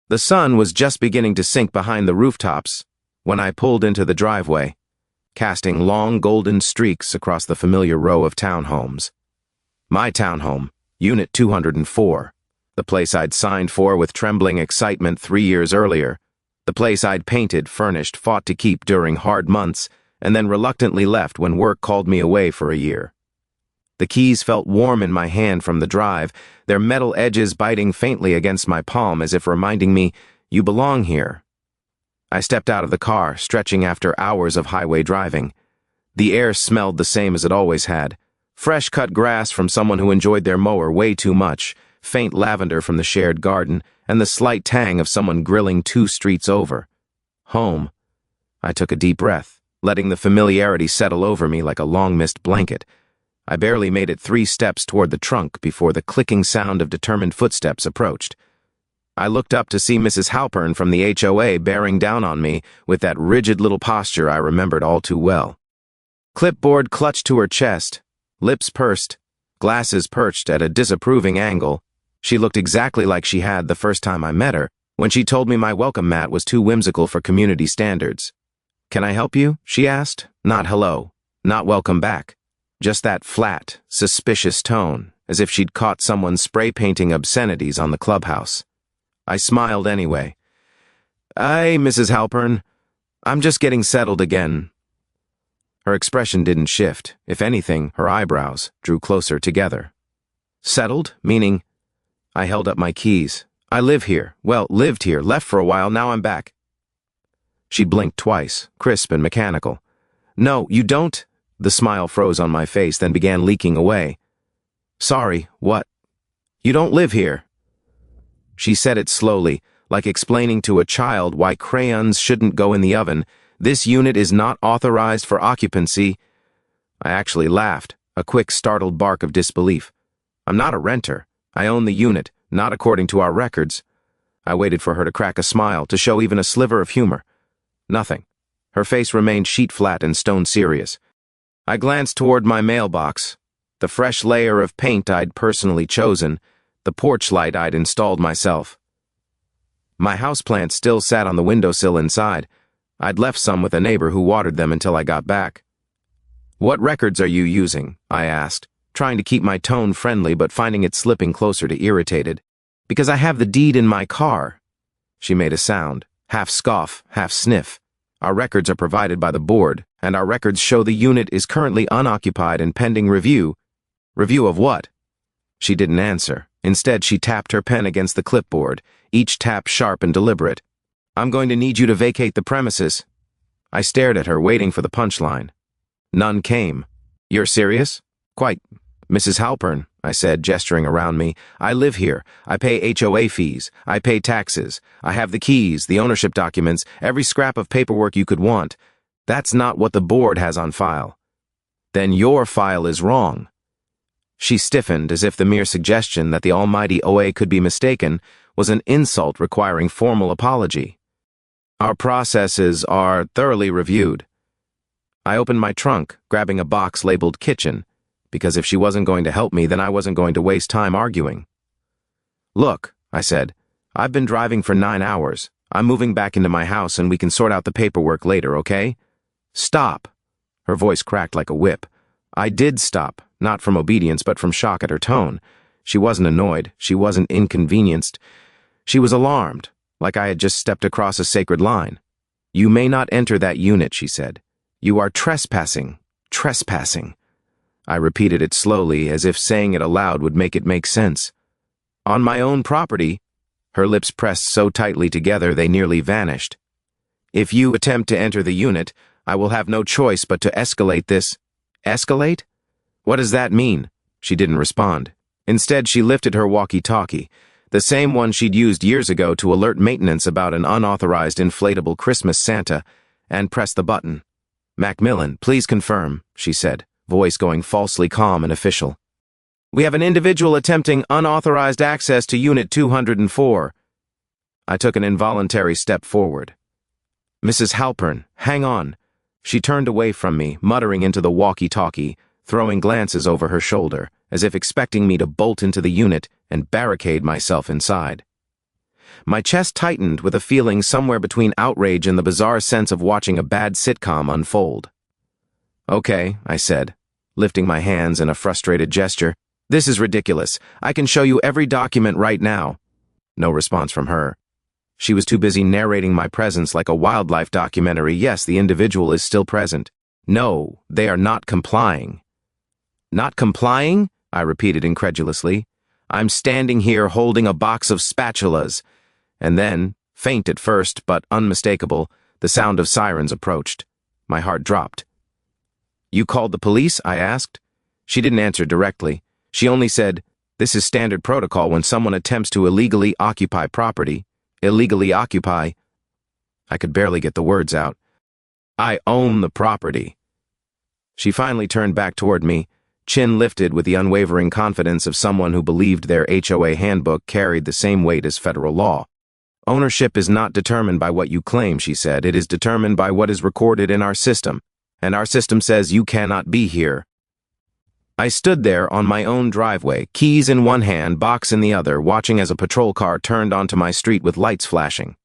The sun was just beginning to sink behind the rooftops when I pulled into the driveway, casting long golden streaks across the familiar row of townhomes. My townhome, Unit 204, the place I'd signed for with trembling excitement 3 years earlier, the place I'd painted, furnished, fought to keep during hard months, and then reluctantly left when work called me away for a year. The keys felt warm in my hand from the drive, their metal edges biting faintly against my palm as if reminding me, "You belong here." I stepped out of the car, stretching after hours of highway driving. The air smelled the same as it always had. Fresh cut grass from someone who enjoyed their mower way too much, faint lavender from the shared garden, and the slight tang of someone grilling 2 streets over. Home. I took a deep breath, letting the familiarity settle over me like a long-missed blanket. I barely made it 3 steps toward the trunk before the clicking sound of determined footsteps approached. I looked up to see Mrs. Halpern from the HOA bearing down on me with that rigid little posture I remembered all too well. Clipboard clutched to her chest, lips pursed, glasses perched at a disapproving angle. She looked exactly like she had the first time I met her, when she told me my welcome mat was too whimsical for community standards. "Can I help you?" she asked. Not hello, not welcome back. Just that flat, suspicious tone, as if she'd caught someone spray painting obscenities on the clubhouse. I smiled anyway. "Aye, Mrs. Halpern. I'm just getting settled again." Her expression didn't shift. If anything, her eyebrows drew closer together. "Settled? Meaning?" I held up my keys. "I live here. Well, lived here, left for a while, now I'm back." She blinked twice, crisp and mechanical. "No, you don't." The smile froze on my face, then began leaking away. "Sorry, what? You don't live here." She said it slowly, like explaining to a child why crayons shouldn't go in the oven. "This unit is not authorized for occupancy." I actually laughed, a quick startled bark of disbelief. "I'm not a renter. I own the unit, not according to our records." I waited for her to crack a smile, to show even a sliver of humor. Nothing. Her face remained sheet-flat and stone-serious. I glanced toward my mailbox, the fresh layer of paint I'd personally chosen, the porch light I'd installed myself. My houseplants still sat on the windowsill inside. I'd left some with a neighbor who watered them until I got back. "What records are you using?" I asked, trying to keep my tone friendly but finding it slipping closer to irritated. "Because I have the deed in my car." She made a sound, half scoff, half sniff. "Our records are provided by the board, and our records show the unit is currently unoccupied and pending review." "Review of what?" She didn't answer. Instead, she tapped her pen against the clipboard, each tap sharp and deliberate. "I'm going to need you to vacate the premises." I stared at her, waiting for the punchline. None came. "You're serious?" "Quite, Mrs. Halpern," I said, gesturing around me. "I live here. I pay HOA fees. I pay taxes. I have the keys, the ownership documents, every scrap of paperwork you could want. That's not what the board has on file." "Then your file is wrong." She stiffened as if the mere suggestion that the almighty OA could be mistaken was an insult requiring formal apology. "Our processes are thoroughly reviewed." I opened my trunk, grabbing a box labeled kitchen, because if she wasn't going to help me, then I wasn't going to waste time arguing. "Look," I said, "I've been driving for 9 hours. I'm moving back into my house and we can sort out the paperwork later, okay?" "Stop." Her voice cracked like a whip. I did stop, not from obedience but from shock at her tone. She wasn't annoyed. She wasn't inconvenienced. She was alarmed, like I had just stepped across a sacred line. "You may not enter that unit," she said. "You are trespassing. Trespassing." I repeated it slowly, as if saying it aloud would make it make sense. "On my own property." Her lips pressed so tightly together they nearly vanished. "If you attempt to enter the unit, I will have no choice but to escalate this." "Escalate? What does that mean?" She didn't respond. Instead, she lifted her walkie-talkie, the same one she'd used years ago to alert maintenance about an unauthorized inflatable Christmas Santa, and pressed the button. "Macmillan, please confirm," she said, voice going falsely calm and official. "We have an individual attempting unauthorized access to Unit 204. I took an involuntary step forward. "Mrs. Halpern, hang on." She turned away from me, muttering into the walkie-talkie, throwing glances over her shoulder, as if expecting me to bolt into the unit and barricade myself inside. My chest tightened with a feeling somewhere between outrage and the bizarre sense of watching a bad sitcom unfold. "Okay," I said, lifting my hands in a frustrated gesture. "This is ridiculous. I can show you every document right now." No response from her. She was too busy narrating my presence like a wildlife documentary. Yes, the individual is still present. No, they are not complying. "Not complying?" I repeated incredulously. "I'm standing here holding a box of spatulas." And then, faint at first but unmistakable, the sound of sirens approached. My heart dropped. "You called the police?" I asked. She didn't answer directly. She only said, "This is standard protocol when someone attempts to illegally occupy property." Illegally occupy? I could barely get the words out. "I own the property." She finally turned back toward me, chin lifted with the unwavering confidence of someone who believed their HOA handbook carried the same weight as federal law. "Ownership is not determined by what you claim," she said. "It is determined by what is recorded in our system, and our system says you cannot be here." I stood there on my own driveway, keys in one hand, box in the other, watching as a patrol car turned onto my street with lights flashing.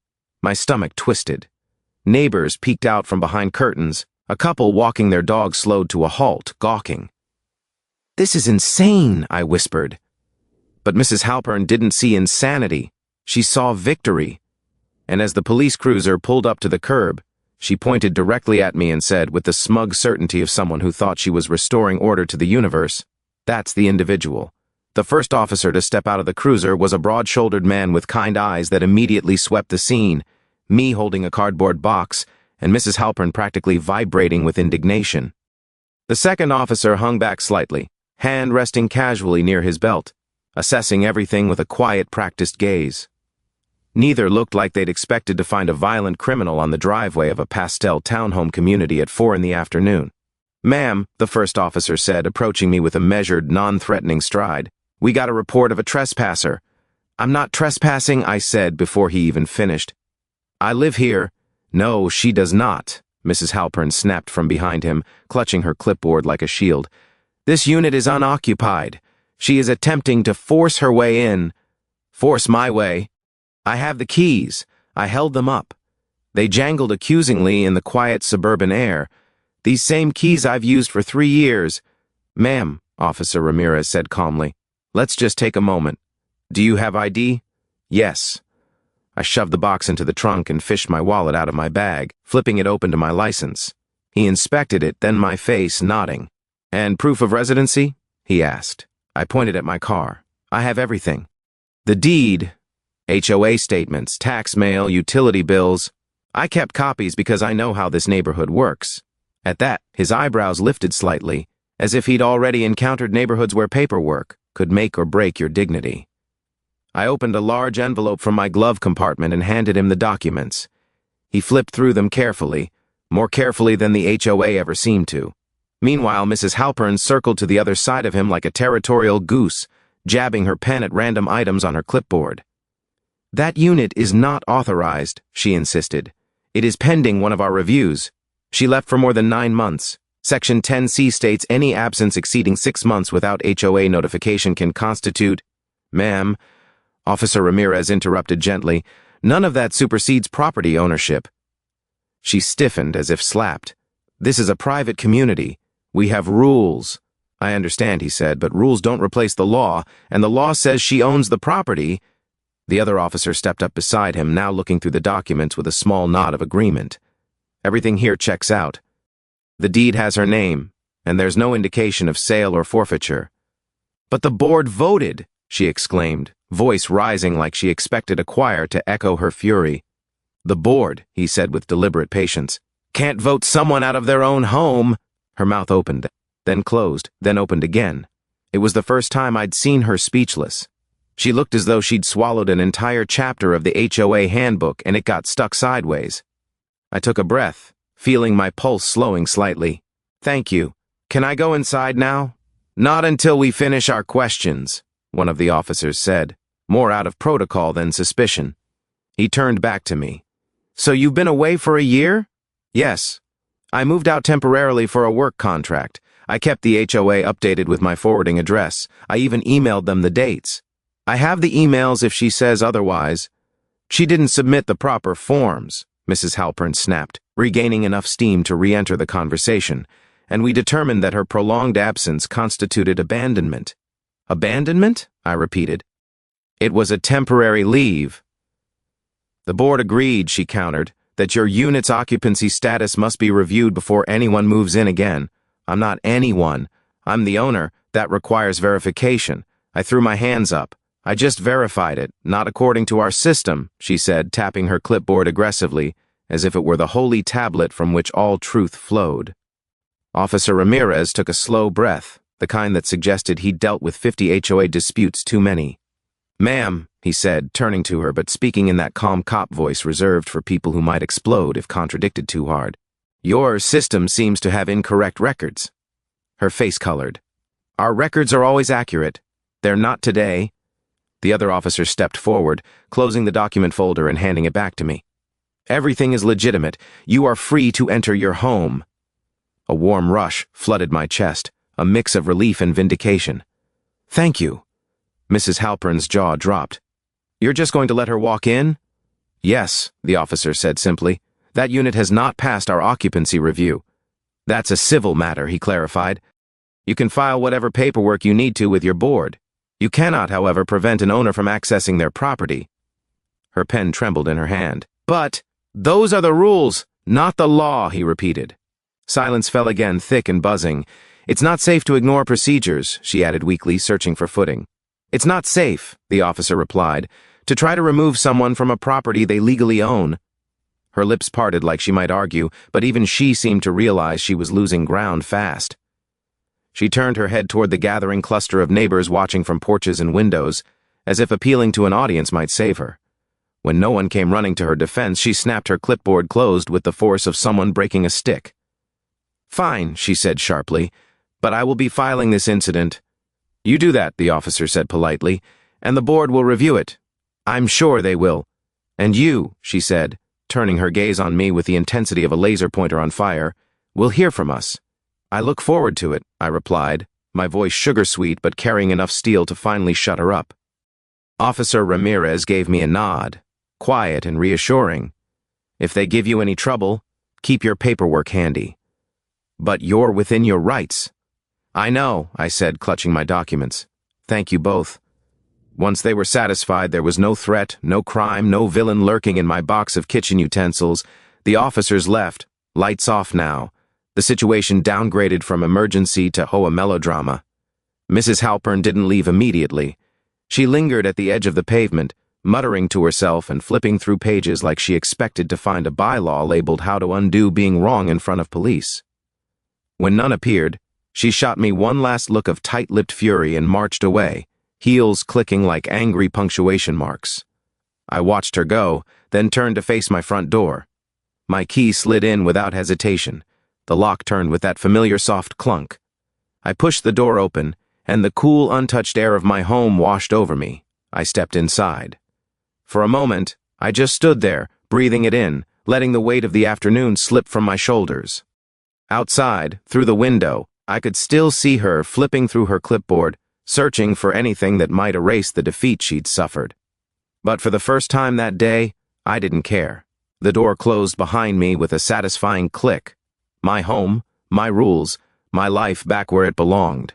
My stomach twisted. Neighbors peeked out from behind curtains. A couple walking their dog slowed to a halt, gawking. "This is insane," I whispered. But Mrs. Halpern didn't see insanity. She saw victory. And as the police cruiser pulled up to the curb, she pointed directly at me and said, with the smug certainty of someone who thought she was restoring order to the universe, "That's the individual." The first officer to step out of the cruiser was a broad-shouldered man with kind eyes that immediately swept the scene, me holding a cardboard box, and Mrs. Halpern practically vibrating with indignation. The second officer hung back slightly, hand resting casually near his belt, assessing everything with a quiet, practiced gaze. Neither looked like they'd expected to find a violent criminal on the driveway of a pastel townhome community at 4 in the afternoon. "Ma'am," the first officer said, approaching me with a measured, non-threatening stride, "we got a report of a trespasser." "I'm not trespassing," I said before he even finished. "I live here." "No, she does not," Mrs. Halpern snapped from behind him, clutching her clipboard like a shield. "This unit is unoccupied. She is attempting to force her way in." "Force my way?" "I have the keys." I held them up. They jangled accusingly in the quiet suburban air. "These same keys I've used for 3 years. "Ma'am," Officer Ramirez said calmly, "let's just take a moment. Do you have ID?" "Yes." I shoved the box into the trunk and fished my wallet out of my bag, flipping it open to my license. He inspected it, then my face, nodding. "And proof of residency?" he asked. I pointed at my car. "I have everything. The deed, HOA statements, tax mail, utility bills. I kept copies because I know how this neighborhood works." At that, his eyebrows lifted slightly, as if he'd already encountered neighborhoods where paperwork could make or break your dignity. I opened a large envelope from my glove compartment and handed him the documents. He flipped through them carefully, more carefully than the HOA ever seemed to. Meanwhile, Mrs. Halpern circled to the other side of him like a territorial goose, jabbing her pen at random items on her clipboard. "That unit is not authorized," she insisted. "It is pending one of our reviews. She left for more than 9 months. Section 10C states any absence exceeding 6 months without HOA notification can constitute—" "Ma'am," Officer Ramirez interrupted gently, "none of that supersedes property ownership." She stiffened as if slapped. "This is a private community. We have rules." "I understand," he said, "but rules don't replace the law, and the law says she owns the property." The other officer stepped up beside him, now looking through the documents with a small nod of agreement. "Everything here checks out. The deed has her name, and there's no indication of sale or forfeiture." "But the board voted," she exclaimed, voice rising like she expected a choir to echo her fury. "The board," he said with deliberate patience, "can't vote someone out of their own home." Her mouth opened, then closed, then opened again. It was the first time I'd seen her speechless. She looked as though she'd swallowed an entire chapter of the HOA handbook and it got stuck sideways. I took a breath, feeling my pulse slowing slightly. "Thank you. Can I go inside now?" "Not until we finish our questions," one of the officers said, more out of protocol than suspicion. He turned back to me. "So you've been away for a year?" "Yes. I moved out temporarily for a work contract. I kept the HOA updated with my forwarding address. I even emailed them the dates. I have the emails if she says otherwise." She didn't submit the proper forms, Mrs. Halpern snapped, regaining enough steam to re-enter the conversation, and we determined that her prolonged absence constituted abandonment. Abandonment? I repeated. It was a temporary leave. The board agreed, she countered, that your unit's occupancy status must be reviewed before anyone moves in again. I'm not anyone. I'm the owner. That requires verification. I threw my hands up. I just verified it, not according to our system, she said, tapping her clipboard aggressively, as if it were the holy tablet from which all truth flowed. Officer Ramirez took a slow breath, the kind that suggested he'd dealt with 50 HOA disputes too many. Ma'am, he said, turning to her but speaking in that calm cop voice reserved for people who might explode if contradicted too hard. Your system seems to have incorrect records. Her face colored. Our records are always accurate. They're not today. The other officer stepped forward, closing the document folder and handing it back to me. Everything is legitimate. You are free to enter your home. A warm rush flooded my chest, a mix of relief and vindication. Thank you. Mrs. Halpern's jaw dropped. You're just going to let her walk in? Yes, the officer said simply. That unit has not passed our occupancy review. That's a civil matter, he clarified. You can file whatever paperwork you need to with your board. You cannot, however, prevent an owner from accessing their property. Her pen trembled in her hand. But those are the rules, not the law, he repeated. Silence fell again, thick and buzzing. It's not safe to ignore procedures, she added weakly, searching for footing. It's not safe, the officer replied, to try to remove someone from a property they legally own. Her lips parted like she might argue, but even she seemed to realize she was losing ground fast. She turned her head toward the gathering cluster of neighbors watching from porches and windows, as if appealing to an audience might save her. When no one came running to her defense, she snapped her clipboard closed with the force of someone breaking a stick. Fine, she said sharply, but I will be filing this incident. You do that, the officer said politely, and the board will review it. I'm sure they will. And you, she said, turning her gaze on me with the intensity of a laser pointer on fire, will hear from us. I look forward to it, I replied, my voice sugar-sweet but carrying enough steel to finally shut her up. Officer Ramirez gave me a nod, quiet and reassuring. If they give you any trouble, keep your paperwork handy. But you're within your rights. I know, I said, clutching my documents. Thank you both. Once they were satisfied there was no threat, no crime, no villain lurking in my box of kitchen utensils, the officers left, lights off now. The situation downgraded from emergency to HOA melodrama. Mrs. Halpern didn't leave immediately. She lingered at the edge of the pavement, muttering to herself and flipping through pages like she expected to find a bylaw labeled How to Undo Being Wrong in front of police. When none appeared, she shot me one last look of tight-lipped fury and marched away, heels clicking like angry punctuation marks. I watched her go, then turned to face my front door. My key slid in without hesitation. The lock turned with that familiar soft clunk. I pushed the door open, and the cool, untouched air of my home washed over me. I stepped inside. For a moment, I just stood there, breathing it in, letting the weight of the afternoon slip from my shoulders. Outside, through the window, I could still see her flipping through her clipboard, searching for anything that might erase the defeat she'd suffered. But for the first time that day, I didn't care. The door closed behind me with a satisfying click. My home, my rules, my life back where it belonged.